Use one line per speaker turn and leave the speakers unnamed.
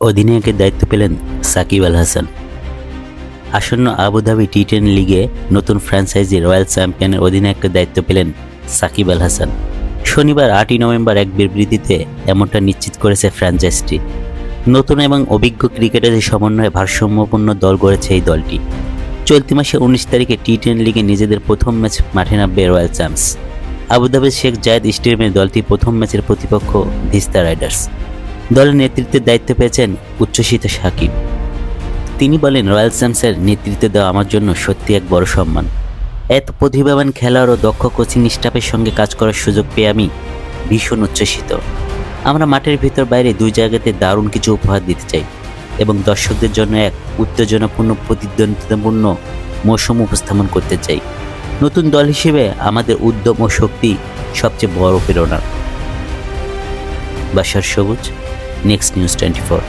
অধিনায়কের দায়িত্ব পেলেন সাকিব আল হাসান। আসন্ন আবুধাবি টি10 লিগে নতুন ফ্র্যাঞ্চাইজি রয়্যাল চ্যাম্পিয়নের অধিনায়কের দায়িত্ব পেলেন সাকিব আল হাসান। শনিবার 8ই নভেম্বর এক বিবৃতিতে এমনটা নিশ্চিত করেছে ফ্র্যাঞ্চাইজিটি। নতুন এবং অভিজ্ঞ ক্রিকেটারদের সমন্বয়ে ভারসাম্যপূর্ণ দল গড়েছে এই দলটি। চলতি মাসে 19 তারিখে টি10 লিগে নিজেদের প্রথম ম্যাচ মাঠে নামবে রয়্যাল চ্যাম্পস। আবুধাবির শেখ জায়েদ স্টেডিয়ামে দলটি প্রথম ম্যাচের প্রতিপক্ষ ভিস্তা রাইডার্স। দলের নেতৃত্বের দায়িত্ব পেয়েছেন উচ্ছ্বসিত সাকিব। তিনি বলেন, রয়্যাল চ্যাম্পসের নেতৃত্ব দেওয়া আমার জন্য সত্যি এক বড় সম্মান। এত প্রতিভাবান খেলোয়াড় ও দক্ষ কোচিং স্টাফের সঙ্গে কাজ করার সুযোগ পেয়ে আমি ভীষণ উচ্ছ্বসিত। আমরা মাঠের ভিতর বাইরে দুই জায়গাতে দারুণ কিছু উপহার দিতে চাই এবং দর্শকদের জন্য এক উত্তেজনাপূর্ণ প্রতিদ্বন্দ্বিতাপূর্ণ মৌসুম উপস্থাপন করতে চাই। নতুন দল হিসেবে আমাদের উদ্যম ও শক্তি সবচেয়ে বড় প্রেরণা। বাশার সবুজ, নেক্সট নিউজ 24।